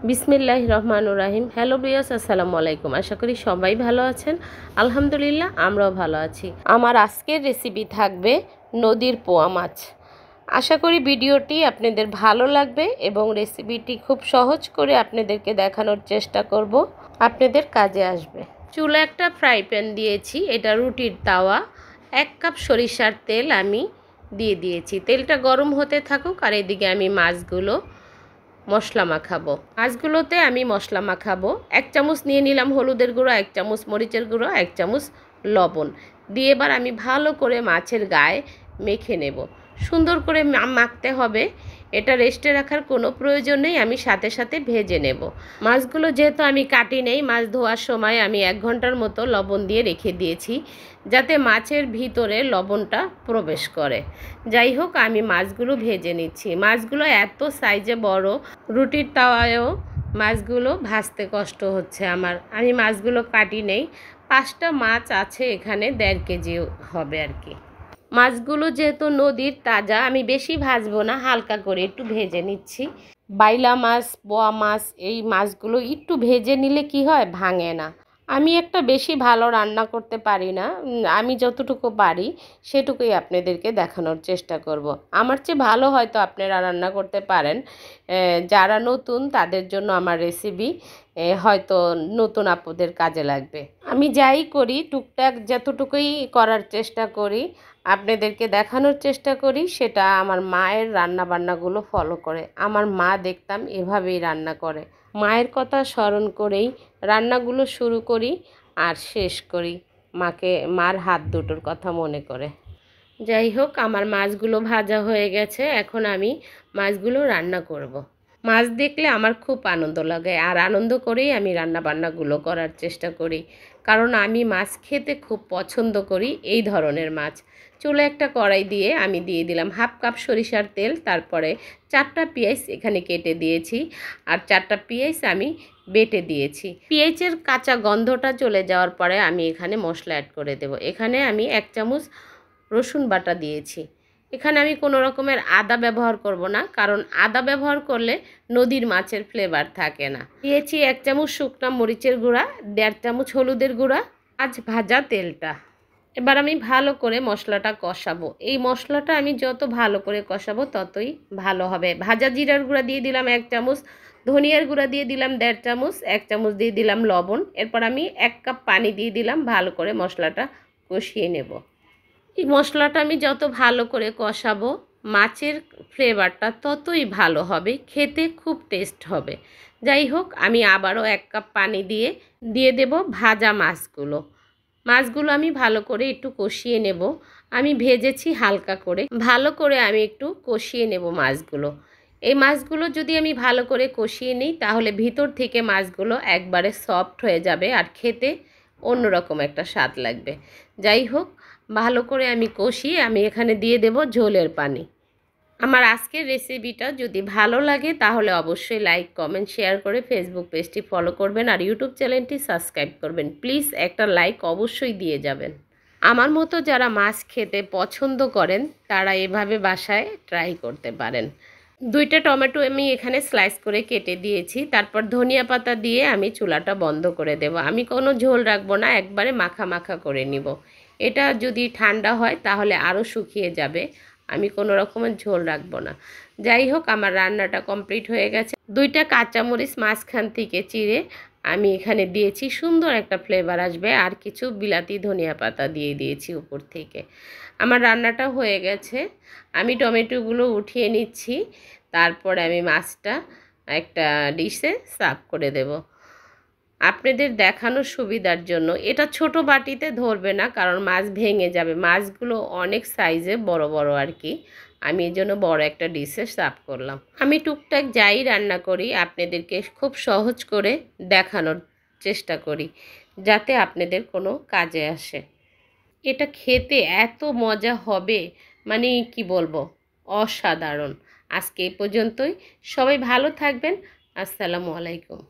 বিসমিল্লাহির রহমানির রহিম। Hello viewers, আসসালামু আলাইকুম। আশা করি সবাই ভালো আছেন। আলহামদুলিল্লাহ, আমরাও ভালো আছি। আমার আজকের রেসিপি থাকবে নদীর পোয়া মাছ। আশা করি ভিডিওটি আপনাদের ভালো লাগবে এবং রেসিপিটি খুব সহজ করে আপনাদেরকে দেখানোর চেষ্টা করব, আপনাদের কাজে আসবে। চুলা একটা ফ্রাই প্যান দিয়েছি, এটা রুটির তাওয়া। 1 কাপ সরিষার তেল আমি দিয়ে দিয়েছি। তেলটা গরম হতে থাকুক আর এদিকে আমি মাছগুলো মশলা মাখাবো। মাছগুলোতে আমি মশলা মাখাবো। 1 চামচ নিয়ে নিলাম হলুদের গুঁড়ো, 1 চামচ মরিচের গুঁড়ো, 1 চামচ লবণ দিয়ে এবার আমি ভালো করে মাছের গায়ে মেখে নেব। সুন্দর করে মাখতে হবে, এটা রেস্টে রাখার কোনো প্রয়োজন নেই, আমি সাথে সাথে ভেজে নেব। মাছগুলো যেহেতু আমি কাটি নেই, মাছ ধোয়ার সময় আমি 1 ঘন্টার মতো লবণ দিয়ে রেখে দিয়েছি যাতে মাছের ভিতরে লবণটা প্রবেশ করে। যাই হোক, আমি মাছগুলো ভেজে নিচ্ছি। মাছগুলো এত সাইজে বড়, রুটির তাওয়ায়ও মাছগুলো ভাজতে কষ্ট হচ্ছে আমার। আমি মাছগুলো কাটি নেই। 5টা মাছ আছে এখানে, 1.5 কেজি হবে আর কি। মাছগুলো যেহেতু নদীর তাজা, আমি বেশি ভাজবো না, হালকা করে একটু ভেজে নিচ্ছি। বাইলা মাছ, পোয়া মাছ, এই মাছগুলো একটু ভেজে নিলে কি হয়, ভাঙে না। আমি একটা বেশি ভালো রান্না করতে পারি না, আমি যতটুকু পারি সেটুকুই আপনাদেরকে দেখানোর চেষ্টা করব। আমার চেয়ে ভালো হয়তো আপনারা রান্না করতে পারেন। যারা নতুন তাদের জন্য আমার রেসিপি হয়তো নতুন আপুদের কাজে লাগবে। আমি যাই করি টুকটাক যতটুকুই করার চেষ্টা করি, আপনাদেরকে দেখানোর চেষ্টা করি, সেটা আমার মায়ের রান্নাবান্নাগুলো ফলো করে। আমার মা দেখতাম এভাবেই রান্না করে। মায়ের কথা স্মরণ করেই রান্নাগুলো শুরু করি আর শেষ করি, মার হাত দুটোর কথা মনে করে। যাই হোক, আমার মাছগুলো ভাজা হয়ে গেছে, এখন আমি মাছগুলো রান্না করব। মাছ দেখলে আমার খুব আনন্দ লাগে আর আনন্দ করেই আমি রান্নাবান্নাগুলো করার চেষ্টা করি, কারণ আমি মাছ খেতে খুব পছন্দ করি এই ধরনের মাছ। চুলে একটা কড়াই দিয়ে আমি দিয়ে দিলাম 1/2 কাপ সরিষার তেল, তারপরে 4টা পেঁয়াজ এখানে কেটে দিয়েছি আর 4টা পেঁয়াজ আমি বেটে দিয়েছি। পেঁয়াজের কাঁচা গন্ধটা চলে যাওয়ার পরে আমি এখানে মশলা অ্যাড করে দেব। এখানে আমি 1 চামচ রসুন বাটা দিয়েছি। এখানে আমি কোনো রকমের আদা ব্যবহার করব না, কারণ আদা ব্যবহার করলে নদীর মাছের ফ্লেভার থাকে না। দিয়েছি 1 চামচ শুকনো মরিচের গুঁড়া, 1.5 চামচ হলুদের গুঁড়া, আজ ভাজা তেলটা। এবার আমি ভালো করে মশলাটা কষাবো। এই মশলাটা আমি যত ভালো করে কষাবো ততই ভালো হবে। ভাজা জিরার গুঁড়া দিয়ে দিলাম 1 চামচ, ধনিয়ার গুঁড়া দিয়ে দিলাম 1.5 চামচ, 1 চামচ দিয়ে দিলাম লবণ। এরপর আমি 1 কাপ পানি দিয়ে দিলাম, ভালো করে মশলাটা কষিয়ে নেব। এই মশলাটা আমি যত ভালো করে কষাবো মাছের ফ্লেভারটা ততই ভালো হবে, খেতে খুব টেস্ট হবে। যাই হোক, আমি আবারও 1 কাপ পানি দিয়ে দেব ভাজা মাছগুলো আমি ভালো করে একটু কষিয়ে নেব। আমি ভেজেছি হালকা করে, ভালো করে আমি একটু কষিয়ে নেব মাছগুলো। এই মাছগুলো যদি আমি ভালো করে কষিয়ে নিই তাহলে ভিতর থেকে মাছগুলো একবারে সফট হয়ে যাবে আর খেতে অন্যরকম একটা স্বাদ লাগবে। যাই হোক, ভালো করে আমি কষিয়ে আমি এখানে দিয়ে দেব ঝোলের পানি। আমার আজকের রেসিপিটা যদি ভালো লাগে তাহলে অবশ্যই লাইক, কমেন্ট, শেয়ার করে ফেসবুক পেজটি ফলো করবেন আর ইউটিউব চ্যানেলটি সাবস্ক্রাইব করবেন। প্লিজ একটা লাইক অবশ্যই দিয়ে যাবেন। আমার মতো যারা মাছ খেতে পছন্দ করেন তারা এভাবে বাসায় ট্রাই করতে পারেন। 2টা টমেটো আমি এখানে স্লাইস করে কেটে দিয়েছি, তারপর ধনিয়া পাতা দিয়ে আমি চুলাটা বন্ধ করে দেব। আমি কোনো ঝোল রাখবো না, একবারে মাখা মাখা করে নিব। এটা যদি ঠান্ডা হয় তাহলে আরও শুকিয়ে যাবে, আমি কোনো রকমের ঝোল রাখবো না। যাই হোক, আমার রান্নাটা কমপ্লিট হয়ে গেছে। 2টা কাঁচামরিচ মাঝখান থেকে চিড়ে আমি এখানে দিয়েছি, সুন্দর একটা ফ্লেভার আসবে, আর কিছু বিলাতি ধনিয়া পাতা দিয়ে দিয়েছি উপর থেকে। আমার রান্নাটা হয়ে গেছে, আমি টমেটোগুলো উঠিয়ে নিচ্ছি, তারপরে আমি মাছটা একটা ডিশে সার্ভ করে দেব। আপনাদের দেখানোর সুবিধার জন্য এটা ছোট বাটিতে ধরবে না, কারণ মাছ ভেঙে যাবে। মাছগুলো অনেক সাইজে বড় বড় আর কি, আমি এই জন্য বড় একটা ডিশে সার্ভ করলাম। আমি টুকটাক যাই রান্না করি আপনাদেরকে খুব সহজ করে দেখানোর চেষ্টা করি যাতে আপনাদের কোনো কাজে আসে। এটা খেতে এত মজা হবে, মানে কি বলবো, অসাধারণ। আজকে এই পর্যন্তই, সবাই ভালো থাকবেন। আসসালামু আলাইকুম।